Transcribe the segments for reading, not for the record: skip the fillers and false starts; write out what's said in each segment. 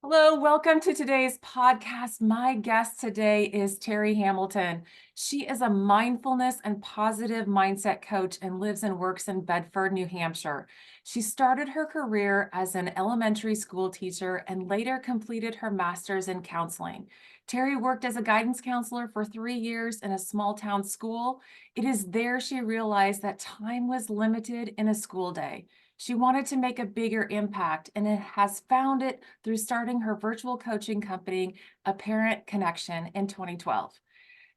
Hello, welcome to today's podcast. My guest today is Terri Hamilton. She is a mindfulness and positive mindset coach and lives and works in Bedford, New Hampshire. She started her career as an elementary school teacher and later completed her master's in counseling. Terri worked as a guidance counselor for 3 years in a small town school. It is there she realized that time was limited in a school day. She wanted to make a bigger impact and it has found it through starting her virtual coaching company, A Parent Connection, in 2012.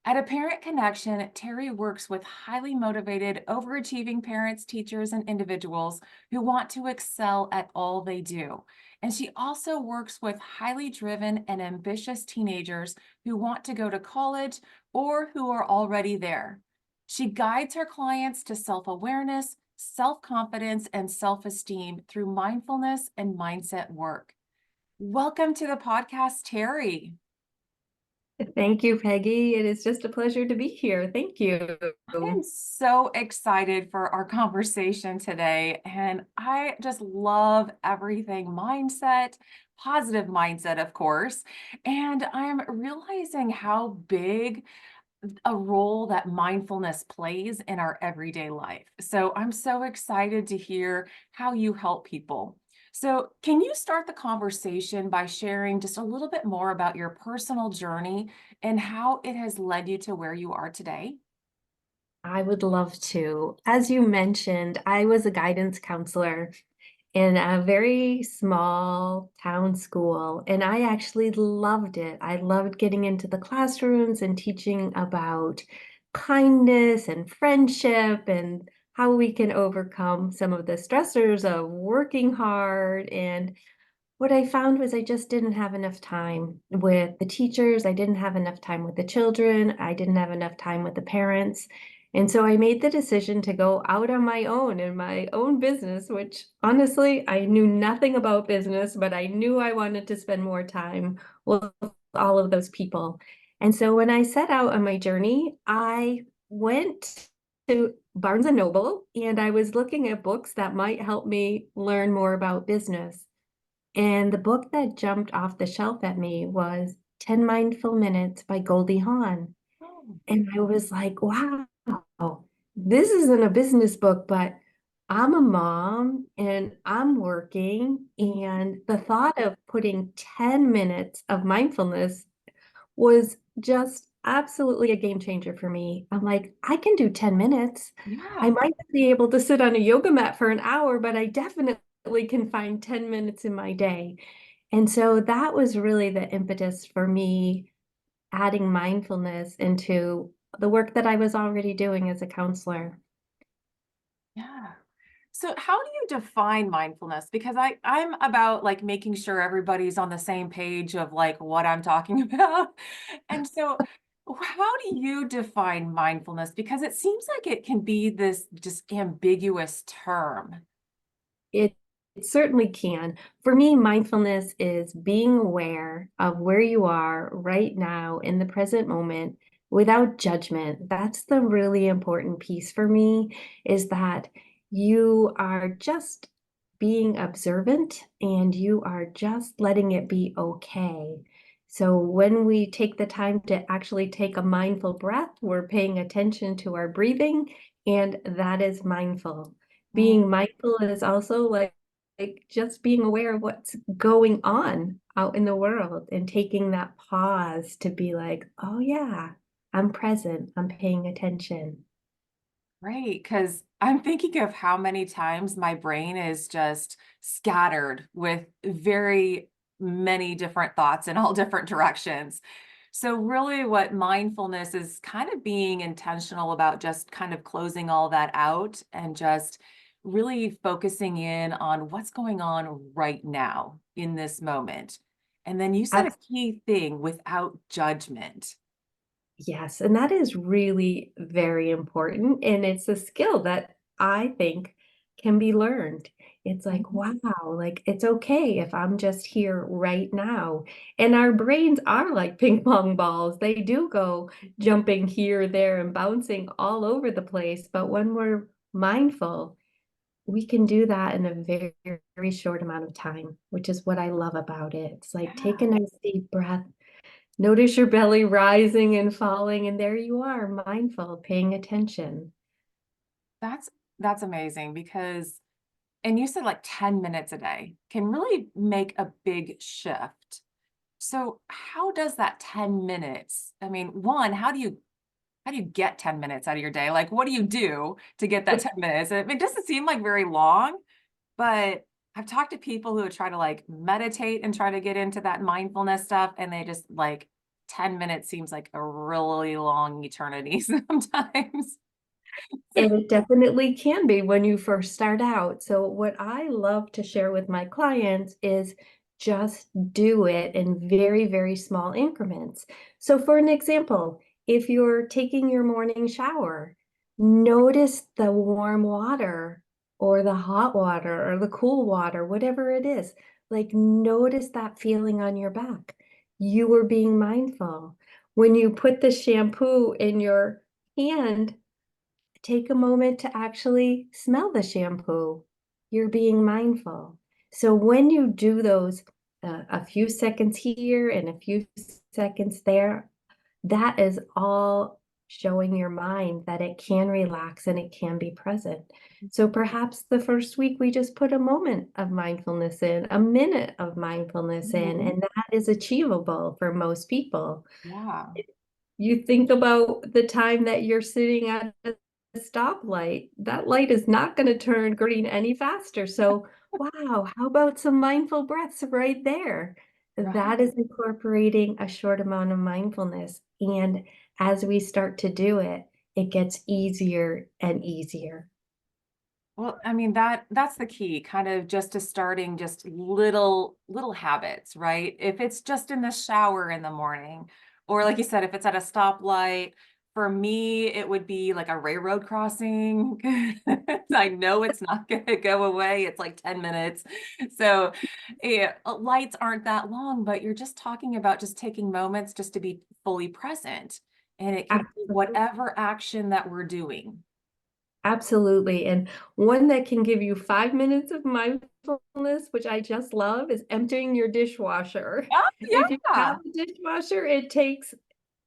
At A Parent Connection, Terri works with highly motivated, overachieving parents, teachers, and individuals who want to excel at all they do. And she also works with highly driven and ambitious teenagers who want to go to college or who are already there. She guides her clients to self-awareness, self-confidence, and self-esteem through mindfulness and mindset work. Welcome to the podcast, Terri. Thank you, Peggy. It is just a pleasure to be here. Thank you. I am so excited for our conversation today, and I just love everything mindset, positive mindset, of course. And I'm realizing how big a role that mindfulness plays in our everyday life. So I'm so excited to hear how you help people. So, can you start the conversation by sharing just a little bit more about your personal journey and how it has led you to where you are today? I would love to. As you mentioned, I was a guidance counselor in a very small town school, and I actually loved it. I loved getting into the classrooms and teaching about kindness and friendship and how we can overcome some of the stressors of working hard. And what I found was I just didn't have enough time with the teachers. I didn't have enough time with the children. I didn't have enough time with the parents. And so I made the decision to go out on my own in my own business, which honestly, I knew nothing about business, but I knew I wanted to spend more time with all of those people. And so when I set out on my journey, I went to Barnes and Noble and I was looking at books that might help me learn more about business. And the book that jumped off the shelf at me was 10 Mindful Minutes by Goldie Hawn. Oh, And I was like, wow, this isn't a business book, but I'm a mom and I'm working. And the thought of putting 10 minutes of mindfulness was just absolutely a game changer for me. I'm like, I can do 10 minutes. I yeah. might not be able to sit on a yoga mat for an hour, but I definitely can find 10 minutes in my day. And so that was really the impetus for me adding mindfulness into the work that I was already doing as a counselor. Yeah. So how do you define mindfulness? Because I'm about like making sure everybody's on the same page of like what I'm talking about. And so how do you define mindfulness? Because it seems like it can be this just ambiguous term. It, it certainly can. For me, mindfulness is being aware of where you are right now in the present moment without judgment. That's the really important piece for me, is that you are just being observant and you are just letting it be okay. So when we take the time to actually take a mindful breath, we're paying attention to our breathing, and that is mindful. Mm. Being mindful is also like just being aware of what's going on out in the world and taking that pause to be like, oh yeah, I'm present, I'm paying attention. Right, because I'm thinking of how many times my brain is just scattered with very many different thoughts in all different directions. So really what mindfulness is kind of being intentional about just kind of closing all that out and just really focusing in on what's going on right now in this moment. And then you said a key thing, without judgment. Yes, and that is really very important. And it's a skill that I think can be learned. It's like, Mhm. wow, like it's okay if I'm just here right now. And our brains are like ping pong balls. They do go jumping here, there, and bouncing all over the place. But when we're mindful, we can do that in a very, very short amount of time, which is what I love about it. It's like take a Yeah. nice deep breath, notice your belly rising and falling, and there you are, mindful, paying attention. That's that's amazing because and you said like 10 minutes a day can really make a big shift. So how does that 10 minutes? I mean, one, how do you get 10 minutes out of your day? Like what do you do to get that 10 minutes? I mean, it doesn't seem like very long, but I've talked to people who try to like meditate and try to get into that mindfulness stuff and they just like 10 minutes seems like a really long eternity sometimes. And it definitely can be when you first start out. So what I love to share with my clients is just do it in very, very small increments. So for an example, if you're taking your morning shower, notice the warm water or the hot water or the cool water, whatever it is. Like notice that feeling on your back. You were being mindful. When you put the shampoo in your hand, take a moment to actually smell the shampoo. You're being mindful. So when you do those a few seconds here and a few seconds there, that is all showing your mind that it can relax and it can be present. So perhaps the first week we just put a moment of mindfulness in, a minute of mindfulness in, Mhm. and that is achievable for most people. Yeah. You think about the time that you're sitting at a stoplight, that light is not gonna turn green any faster, so, wow, how about some mindful breaths right there? That Right. is incorporating a short amount of mindfulness, and as we start to do it, it gets easier and easier. Well, I mean that's the key, kind of just to starting just little habits, right? If it's just in the shower in the morning, or like you said, if it's at a stoplight, for me, it would be like a railroad crossing. I know it's not gonna go away. It's like 10 minutes. So yeah, lights aren't that long, but you're just talking about just taking moments just to be fully present. And it can be Absolutely. whatever action that we're doing. Absolutely, and one that can give you 5 minutes of mindfulness, which I just love, is emptying your dishwasher. Oh, If you have yeah. a dishwasher, it takes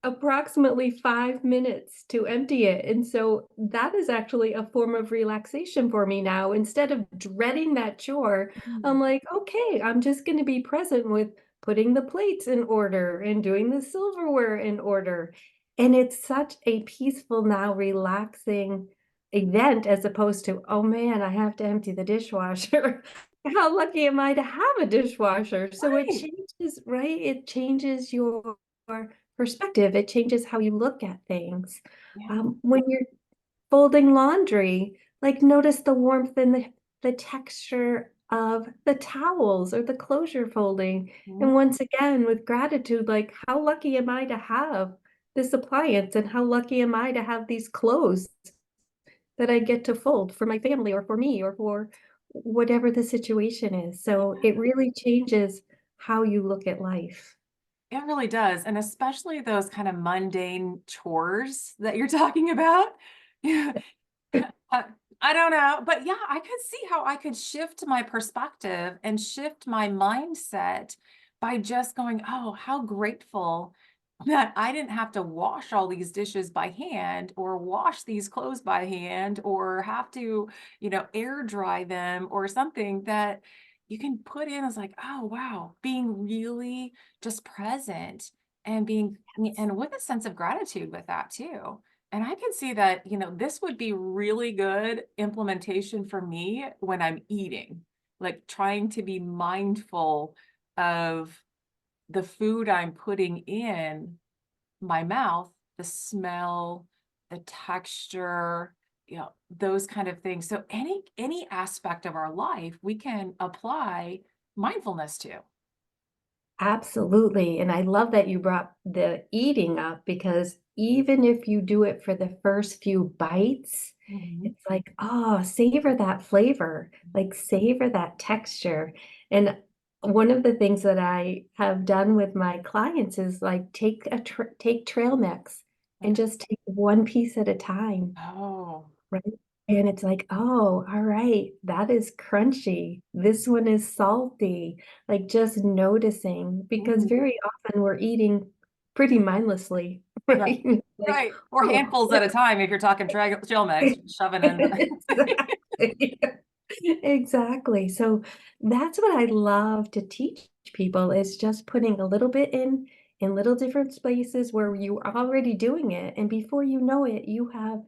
approximately 5 minutes to empty it, and so that is actually a form of relaxation for me now. Instead of dreading that chore, Mm. I'm like, "Okay, I'm just gonna be present with putting the plates in order and doing the silverware in order." And it's such a peaceful, now relaxing event as opposed to, "Oh, man, I have to empty the dishwasher." How lucky am I to have a dishwasher? So it Right. changes, right? It changes your perspective. It changes how you look at things. Yeah. When you're folding laundry, like notice the warmth and the texture of the towels or the closure folding. Mhm. And once again, with gratitude, like how lucky am I to have this appliance and how lucky am I to have these clothes that I get to fold for my family or for me or for whatever the situation is. So it really changes how you look at life. It really does, and especially those kind of mundane chores that you're talking about. Yeah. Uh, I don't know, but yeah, I could see how I could shift my perspective and shift my mindset by just going, "Oh, how grateful that I didn't have to wash all these dishes by hand or wash these clothes by hand or have to, air dry them or something that you can put in as like, oh, wow, being really just present and being and with a sense of gratitude with that too. And I can see that, this would be really good implementation for me when I'm eating, like trying to be mindful of the food I'm putting in my mouth, the smell, the texture, those kind of things. So any aspect of our life we can apply mindfulness to. Absolutely. And I love that you brought the eating up because even if you do it for the first few bites, Mhm. it's like, oh, savor that flavor, like savor that texture. And one of the things that I have done with my clients is like take trail mix and Okay. just take one piece at a time, Oh, right? And it's like, oh, all right, that is crunchy. This one is salty. Like just noticing, because Mhm. very often we're eating pretty mindlessly, Right. right? Like, Right. Or oh, handfuls at a time if you're talking trail mix, shoving in the exactly. Exactly. So that's what I love to teach people is just putting a little bit in little different spaces where you are already doing it. And before you know it, you have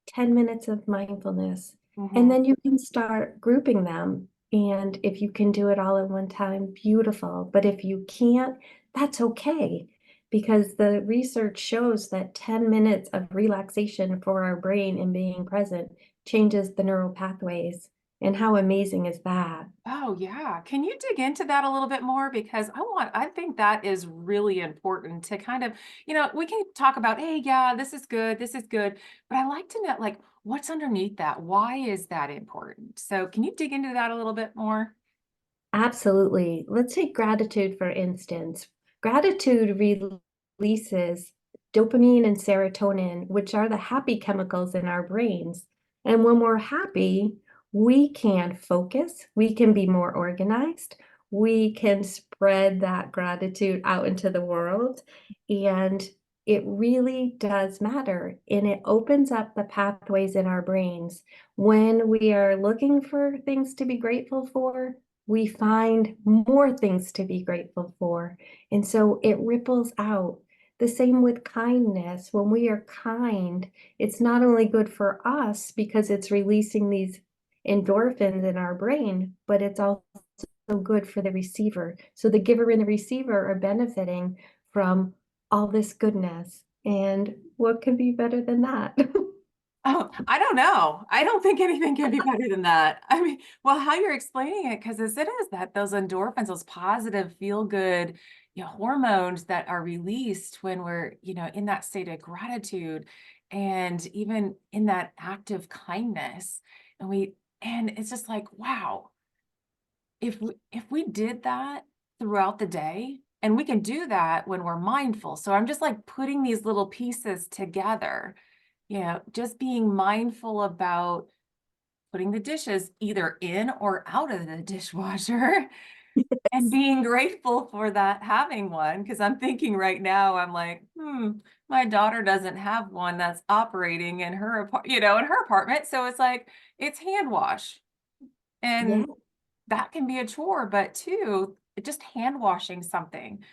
10 minutes of mindfulness. And Mhm. then you can start grouping them. And if you can do it all at one time, beautiful. But if you can't, that's okay. Because the research shows that 10 minutes of relaxation for our brain and being present changes the neural pathways. And how amazing is that? Oh, yeah. Can you dig into that a little bit more? Because I think that is really important to kind of, we can talk about, hey, yeah, this is good. But I like to know, like, what's underneath that? Why is that important? So, can you dig into that a little bit more? Absolutely. Let's take gratitude, for instance. Gratitude releases dopamine and serotonin, which are the happy chemicals in our brains. And when we're happy, we can focus, we can be more organized, we can spread that gratitude out into the world. And it really does matter. And it opens up the pathways in our brains. When we are looking for things to be grateful for, we find more things to be grateful for. And so it ripples out. The same with kindness. When we are kind, it's not only good for us because it's releasing these endorphins in our brain, but it's also good for the receiver. So the giver and the receiver are benefiting from all this goodness. And what could be better than that? Oh, I don't know. I don't think anything can be better than that. I mean, well, how you're explaining it, because it is that those endorphins, those positive, feel good, hormones that are released when we're, in that state of gratitude and even in that act of kindness. And it's just like, wow, if we did that throughout the day, and we can do that when we're mindful. So I'm just like putting these little pieces together, just being mindful about putting the dishes either in or out of the dishwasher and being grateful for that having one. Because I'm thinking right now, I'm like, my daughter doesn't have one that's operating in in her apartment. So it's like, it's hand wash. Yeah. And that can be a chore, but too, just hand washing something.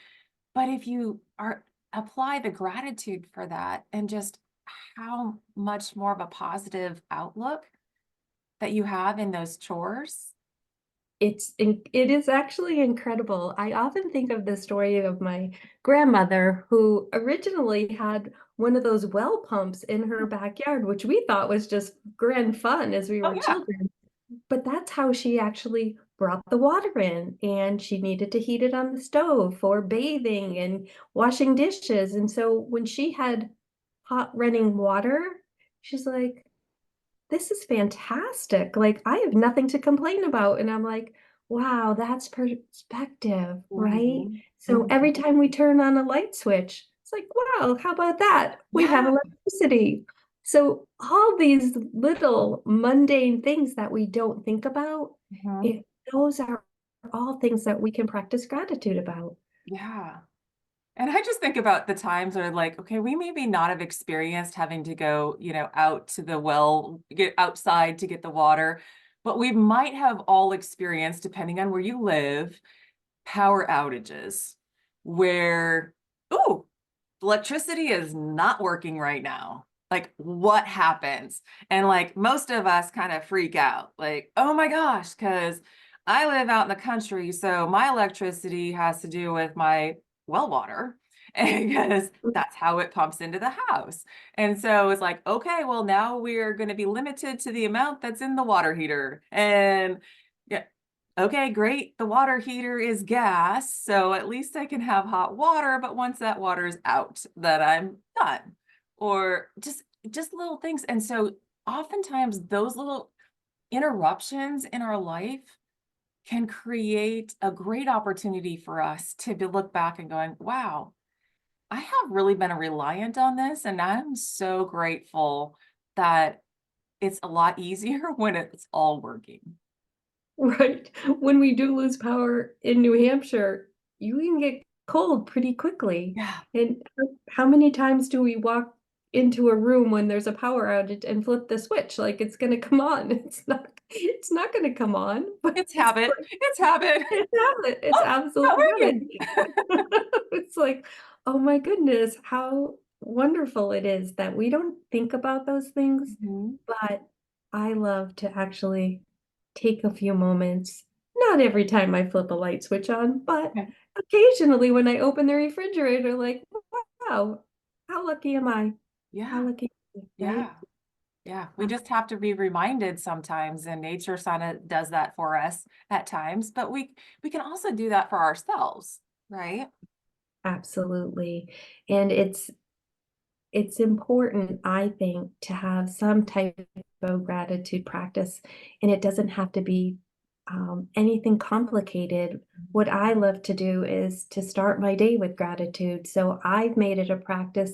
But if you are apply the gratitude for that and just how much more of a positive outlook that you have in those chores. It is actually incredible. I often think of the story of my grandmother who originally had one of those well pumps in her backyard, which we thought was just grand fun as we Oh, were yeah. children. But that's how she actually brought the water in, and she needed to heat it on the stove for bathing and washing dishes. And so when she had hot running water, she's like, this is fantastic. Like, I have nothing to complain about. And I'm like, wow, that's perspective, right? Mhm. So Mhm. every time we turn on a light switch, it's like, wow, how about that? We have Yeah. electricity. So all these little mundane things that we don't think about, Mhm. it, those are all things that we can practice gratitude about. Yeah. And I just think about the times where like, okay, we maybe not have experienced having to go, out to the well, get outside to get the water, but we might have all experienced, depending on where you live, power outages where, oh, electricity is not working right now. Like, what happens? And like, most of us kind of freak out, like, oh my gosh, because I live out in the country. So my electricity has to do with my well water, because that's how it pumps into the house. And so it's like, okay, well, now we're going to be limited to the amount that's in the water heater. And yeah, okay, great. The water heater is gas, so at least I can have hot water, but once that water is out, then I'm done. Or just little things. And so oftentimes those little interruptions in our life can create a great opportunity for us to look back and going, wow, I have really been reliant on this, and I'm so grateful that it's a lot easier when it's all working. Right. When we do lose power in New Hampshire, you can get cold pretty quickly. Yeah, And how many times do we walk into a room when there's a power outage and flip the switch like it's gonna come on? It's not gonna come on, but it's habit. It's habit. it's habit. It's Oh, not absolute habit. working. It's like, oh my goodness, how wonderful it is that we don't think about those things, Mhm. but I love to actually take a few moments, not every time I flip a light switch on, but Okay. occasionally when I open the refrigerator, like, wow, how lucky am I? How Yeah, lucky, am I, right? yeah, yeah. We Uh, just have to be reminded sometimes, and nature kind of does that for us at times, but we can also do that for ourselves, right? Absolutely. And it's important, I think, to have some type of gratitude practice, and it doesn't have to be anything complicated. What I love to do is to start my day with gratitude. So I've made it a practice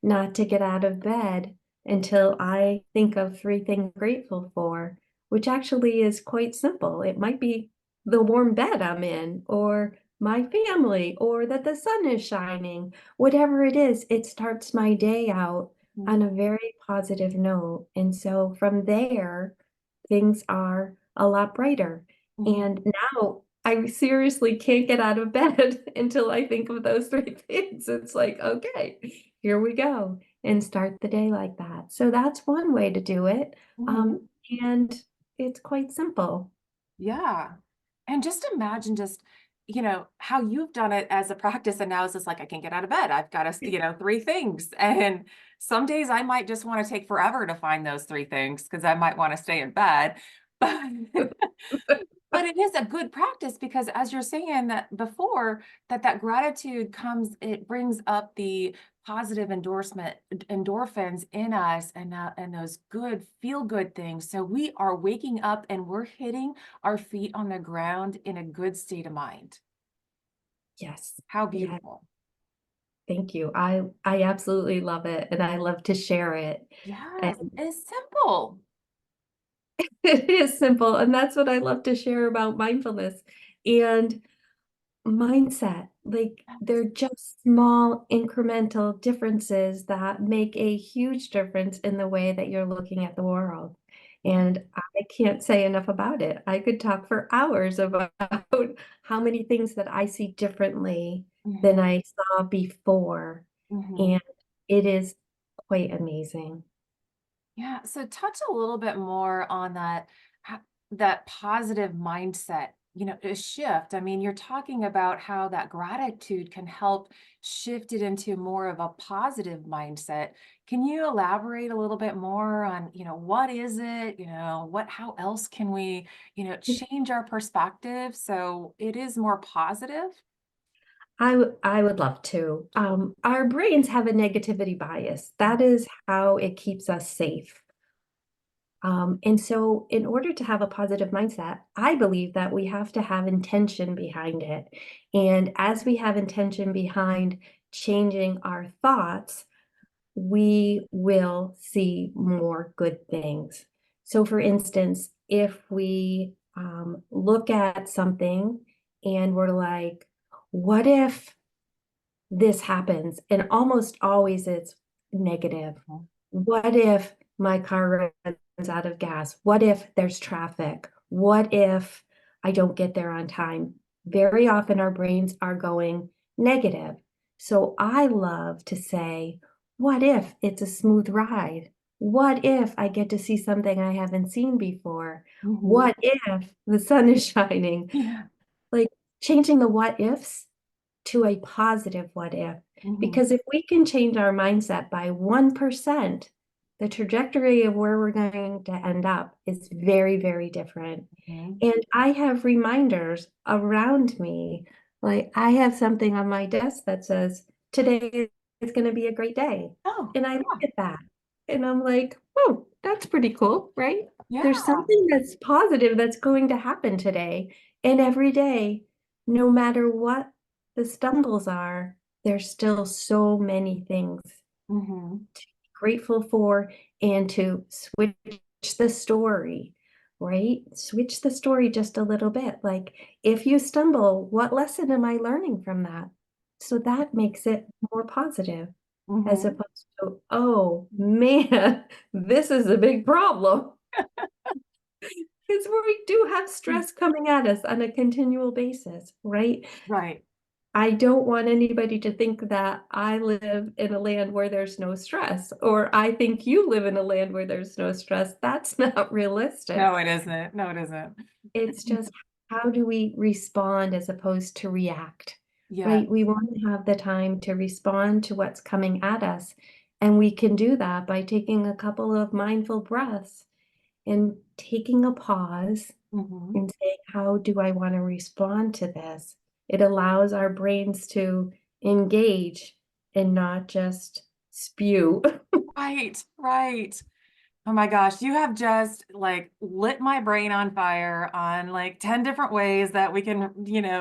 not to get out of bed until I think of 3 things I'm grateful for, which actually is quite simple. It might be the warm bed I'm in, or my family, or that the sun is shining. Whatever it is, it starts my day out Mhm. on a very positive note. And so from there, things are a lot brighter. Mhm. And now I seriously can't get out of bed until I think of those 3 things. It's like, okay, here we go, and start the day like that. So that's one way to do it, Mhm. um, and it's quite simple. Yeah. And just imagine just, how you've done it as a practice. And now it's just like, I can't get out of bed. I've got to, three things. And some days I might just want to take forever to find those three things because I might want to stay in bed. But but it is a good practice because as you're saying that before, that gratitude comes, it brings up the positive endorsement endorphins in us and those good feel good things. So we are waking up and we're hitting our feet on the ground in a good state of mind. Yes. How Yeah, beautiful. thank you. I absolutely love it, and I love to share it, and Yes, it's simple. it is simple, and that's what I love to share about mindfulness, and mindset, like, Yes. they're just small incremental differences that make a huge difference in the way that you're looking at the world, Yeah. and I can't say enough about it. I could talk for hours about how many things that I see differently than Mhm. I saw before, Mhm. and it is quite amazing. Yeah, so touch a little bit more on that positive mindset, a shift. I mean, you're talking about how that gratitude can help shift it into more of a positive mindset. Can you elaborate a little bit more on, what is it, how else can we, change our perspective so it is more positive? I would love to. Our brains have a negativity bias. That is how it keeps us safe. And so, in order to have a positive mindset, I believe that we have to have intention behind it. And as we have intention behind changing our thoughts, we will see more good things. So, for instance, if we look at something and we're like, what if this happens? And almost always it's negative. Mhm. What if my car runs out of gas? What if there's traffic? What if I don't get there on time? Very often our brains are going negative. So I love to say, what if it's a smooth ride? What if I get to see something I haven't seen before? Mhm. What if the sun is shining? Yeah. Like changing the what ifs to a positive what if. Mhm. Because if we can change our mindset by 1%, the trajectory of where we're going to end up is very, very different. Mhm. And I have reminders around me. Like I have something on my desk that says, today is going to be a great day. Oh, And I look yeah. at that and I'm like, oh, that's pretty cool, right? Yeah. There's something that's positive that's going to happen today. And every day, no matter what the stumbles are, there's still so many things Mhm. grateful for, and to switch the story, right? Switch the story just a little bit. Like, if you stumble, what lesson am I learning from that? So that makes it more positive as Mhm. opposed to, oh man, this is a big problem. Because we do have stress coming at us on a continual basis, right? Right. I don't want anybody to think that I live in a land where there's no stress, or I think you live in a land where there's no stress. That's not No, realistic. it isn't. No, it isn't. It's just how do we respond as opposed to react, Yeah. right? We want to have the time to respond to what's coming at us. And we can do that by taking a couple of mindful breaths and taking a pause Mhm. and saying, how do I want to respond to this? It allows our brains to engage and not just spew. Right, right. Oh my gosh, you have just like lit my brain on fire on like 10 different ways that we can,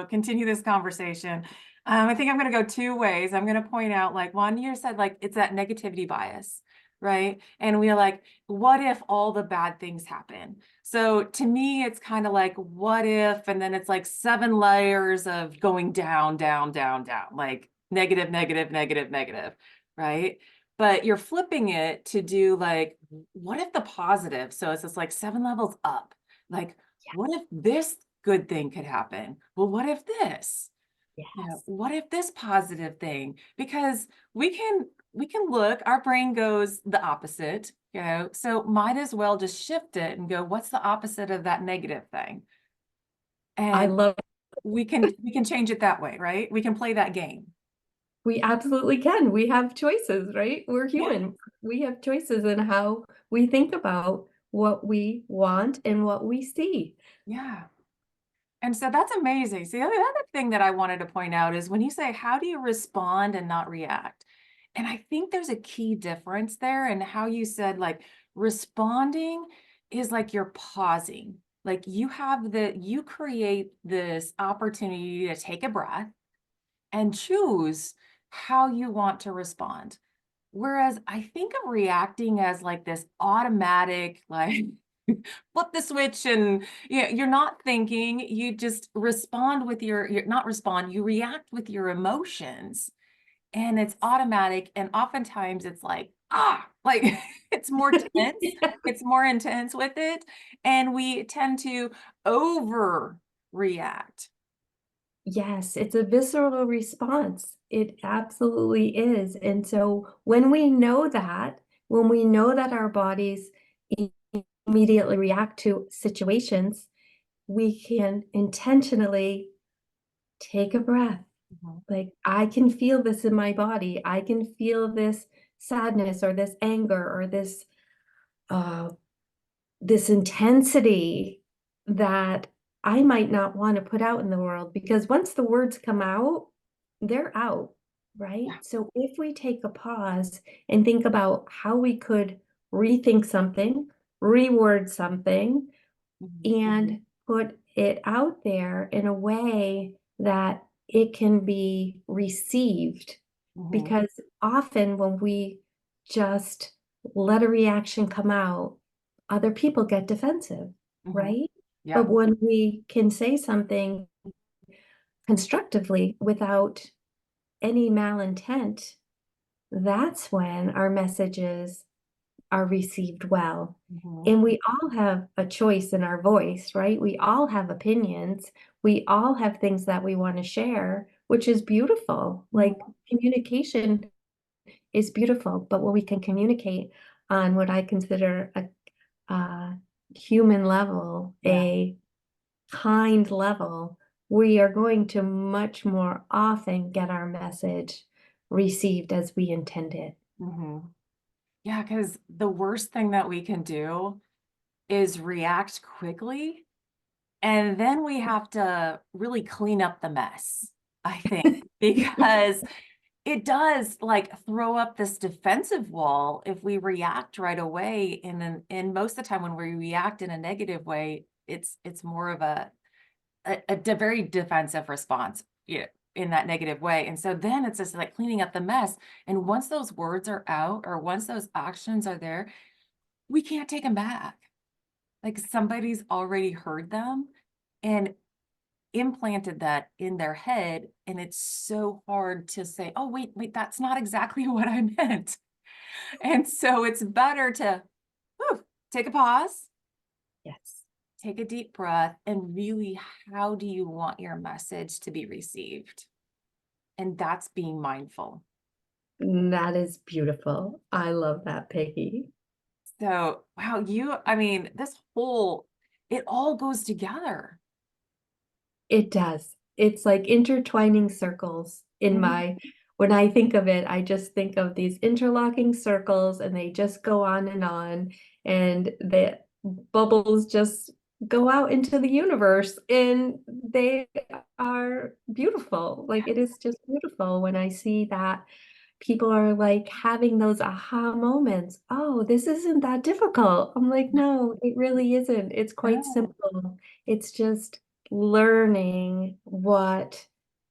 continue this conversation. I think I'm going to go two ways. I'm going to point out like one, you said like it's that negativity bias, right? And we're like, what if all the bad things happen? So to me, it's kind of like, what if, and then it's like seven layers of going down, down, down, down, like negative, negative, negative, negative, right? But you're flipping it to do like, what if the positive? So it's just like seven levels up. Like, what if this good thing could happen? Well, what if this? Yes. What if this positive thing? Because we can look, our brain goes the opposite, so might as well just shift it and go, what's the opposite of that negative thing? I And love we can change it that way, right? We can play that game. We absolutely can. We have choices, right? We're Yeah. human. We have choices in how we think about what we want and what we see. Yeah. And so that's amazing. See, the other thing that I wanted to point out is when you say, how do you respond and not react? And I think there's a key difference there in how you said, like, responding is like you're pausing. Like you create this opportunity to take a breath and choose how you want to respond. Whereas I think of reacting as like this automatic, like flip the switch and you're not thinking, you just respond with you're not respond, you react with your emotions and it's automatic. And oftentimes it's like, like it's more tense, it's more intense with it. And we tend to overreact. Yes, it's a visceral response. It absolutely is. And so when we know that, when we know that our bodies i- immediately react to situations, we can intentionally take a breath. Mhm, Like, I can feel this in my body. I can feel this sadness or this anger or uh, this intensity that I might not want to put out in the world because once the words come out, they're out, right? yeah. So if we take a pause and think about how we could rethink something, reword something, Mhm, and put it out there in a way that it can be received. mhm, Because often when we just let a reaction come out, other people get defensive, mhm. right? Yeah. But when we can say something constructively without any malintent, that's when our messages are received well. Mhm, And we all have a choice in our voice, right? We all have opinions. We all have things that we want to share, which is beautiful. Like mhm. communication is beautiful, but when we can communicate on what I consider a human level, Yeah. a kind level, we are going to much more often get our message received as we intended. Mhm. Yeah, because the worst thing that we can do is react quickly, and then we have to really clean up the mess, I think, because it does like throw up this defensive wall if we react right away. And most of the time when we react in a negative way, it's more of a very defensive response. Yeah. in that negative way. And so then it's just like cleaning up the mess. And once those words are out, or once those actions are there, we can't take them back. Like somebody's already heard them and implanted that in their head. And it's so hard to say, oh, wait, that's not exactly what I meant. And so it's better to take a pause, Yes. take a deep breath, and really, how do you want your message to be received? And that's being mindful. That is beautiful. I love that, Peggy. So, wow, I mean, it all goes together. It does. It's like intertwining circles in Mhm. my when I think of it, I just think of these interlocking circles and they just go on and the bubbles just go out into the universe and they are beautiful. Like it is just beautiful when I see that people are like having those aha moments. Oh, this isn't that difficult. I'm like, no, it really isn't. It's quite No. simple. It's just learning what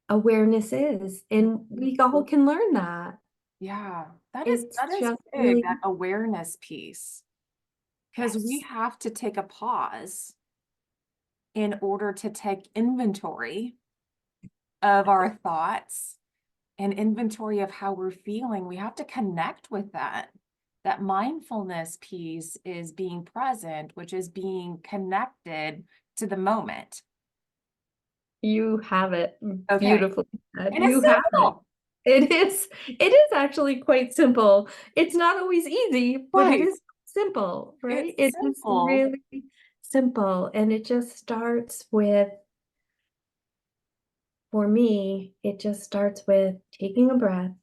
awareness is. And we all can learn that. Yeah, It's that is just big, really, that awareness piece, because we yes, have to take a pause in order to take inventory of our thoughts and inventory of how we're feeling. We have to connect with that. That mindfulness piece is being present, which is being connected to the moment. you have it Okay. beautifully said. And it's You have it. simple. It is actually quite simple. It's not always easy, but it Right. is simple, right? It's It is simple. really simple. And it just starts with, for me, it just starts with taking a breath,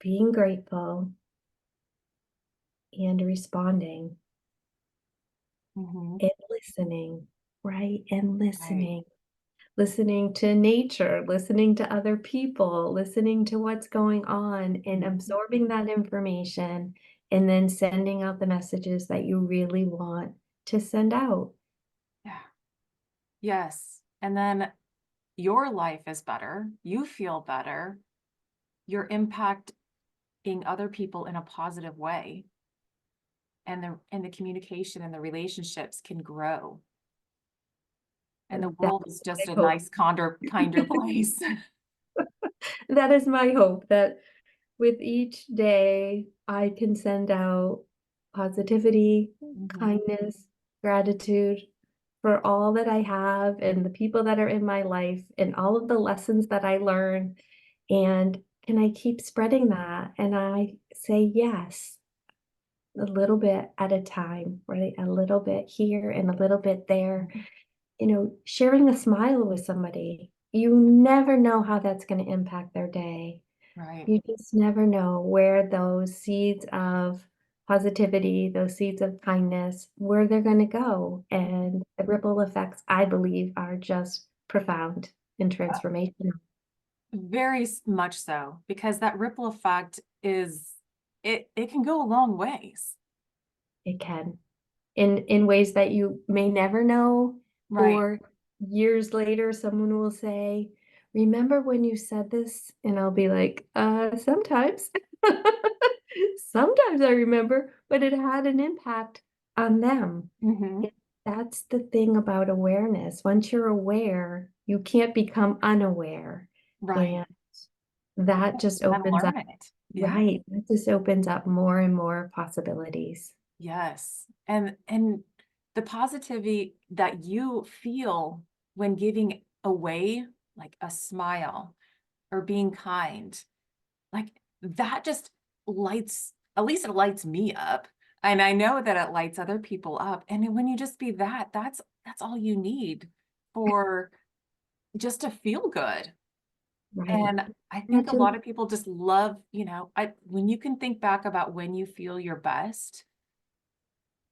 being grateful, and responding Mhm. and listening, right? And Right. listening. Listening to nature, listening to other people, listening to what's going on, and Mhm. absorbing that information, and then sending out the messages that you really want to send out. Yeah. Yes. And then your life is better. You feel better. You're impacting other people in a positive way. And the communication and the relationships can grow. And the That's world is my just a hope. nice, kinder place. That is my hope that with each day, I can send out positivity, Mhm. kindness, gratitude for all that I have and the people that are in my life and all of the lessons that I learn. And can I keep spreading that? And I say yes, a little bit at a time, right? A little bit here and a little bit there. Mhm. Sharing a smile with somebody. You never know how that's going to impact their day. Right. You just never know where those seeds of positivity, those seeds of kindness, where they're gonna go, and the ripple effects, I believe, are just profound and transformational. Very much so, because that ripple effect it can go a long ways. It can, in ways that you may never know, Right. or years later, someone will say, "Remember when you said this?" And I'll be like, sometimes." Sometimes I remember, but it had an impact on them. Mhm. And that's the thing about awareness. Once you're aware, you can't become unaware, Right. and that just And opens up, learn it. Yeah. right, that just opens up more and more possibilities. Yes. And the positivity that you feel when giving away like a smile or being kind, like that just lights, at least it lights me up. And I know that it lights other people up. And when you just be that's all you need for just to feel good. Right. And I think a lot Imagine, of people just love, when you can think back about when you feel your best,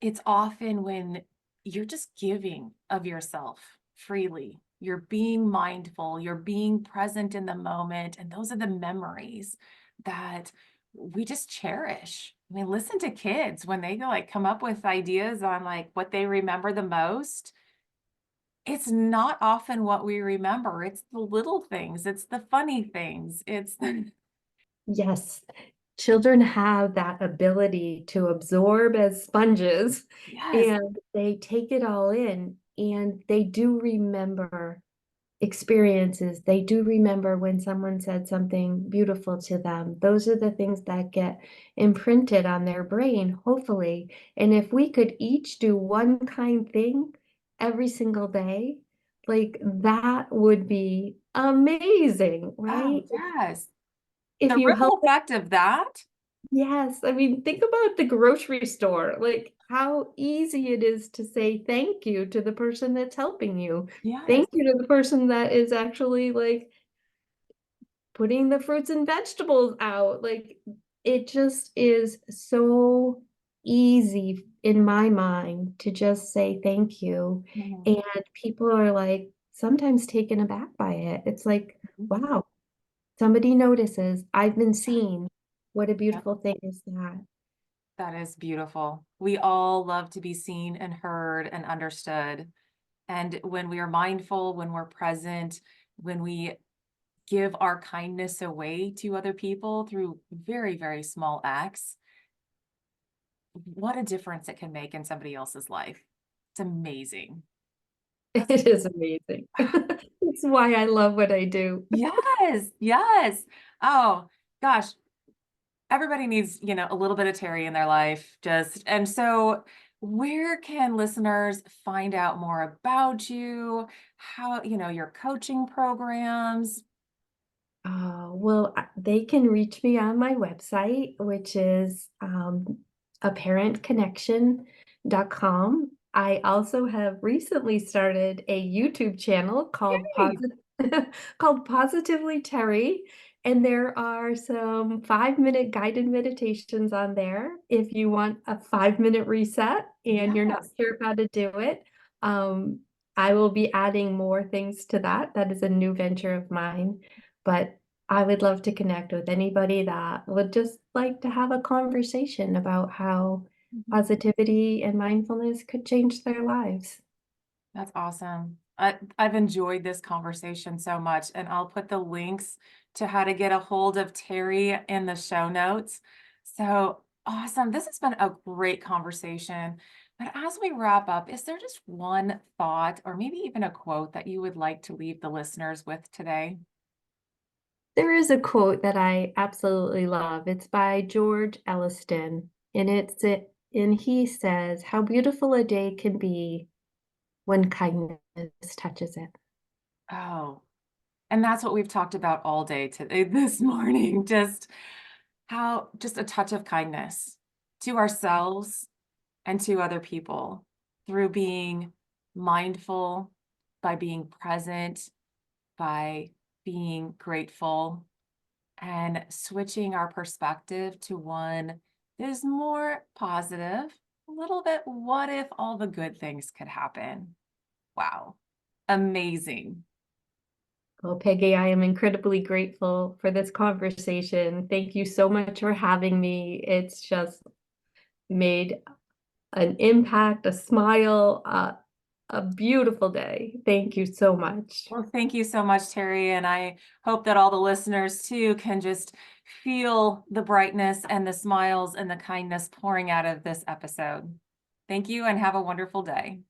it's often when you're just giving of yourself freely. You're being mindful, you're being present in the moment, and those are the memories that we just cherish. I mean, listen to kids when they like come up with ideas on like what they remember the most. it's not often what we remember. It's the little things, it's the funny things, it's the Yes, children have that ability to absorb as sponges, yes. and they take it all in, and they do remember experiences. They do remember when someone said something beautiful to them. Those are the things that get imprinted on their brain, hopefully. And if we could each do one kind thing every single day, like that would be amazing, Oh, right? yes. If The you help. ripple effect of that? Yes, I mean, think about the grocery store, like how easy it is to say thank you to the person that's helping you. Yes. Thank you to the person that is actually like putting the fruits and vegetables out. Like it just is so easy in my mind to just say thank you. Mhm, And people are like sometimes taken aback by it. It's like, mhm. wow, somebody notices. I've been seen. What a Yep, beautiful thing is that. that is beautiful. We all love to be seen and heard and understood. And when we are mindful, when we're present, when we give our kindness away to other people through very, very small acts, what a difference it can make in somebody else's life. It's amazing. That's It is amazing. It's why I love what I do. yes, yes. Oh, gosh, everybody needs, a little bit of Terry in their life. Just and so where can listeners find out more about you? How, your coaching programs? Well, they can reach me on my website, which is apparentconnection.com. I also have recently started a YouTube channel called Yay. called Positively Terry, and there are some 5-minute guided meditations on there. If you want a 5-minute reset and you're not Yes. sure how to do it, um, I will be adding more things to that. That is a new venture of mine. But I would love to connect with anybody that would just like to have a conversation about how Mhm. positivity and mindfulness could change their lives. That's awesome. I've enjoyed this conversation so much, and I'll put the links to how to get a hold of Terry in the show notes. So awesome. This has been a great conversation. But as we wrap up, is there just one thought or maybe even a quote that you would like to leave the listeners with today? There is a quote that I absolutely love. It's by George Elliston, and he says, "How beautiful a day can be when kindness touches it." Oh, and that's what we've talked about all day today, this morning. Just a touch of kindness to ourselves and to other people through being mindful, by being present, by being grateful, and switching our perspective to one that is more positive, a little bit, what if all the good things could happen? Wow. Amazing. Well, Peggy, I am incredibly grateful for this conversation. Thank you so much for having me. It's just made an impact, a smile, a beautiful day. Thank you so much. Well, thank you so much, Terry. And I hope that all the listeners too can just feel the brightness and the smiles and the kindness pouring out of this episode. Thank you and have a wonderful day.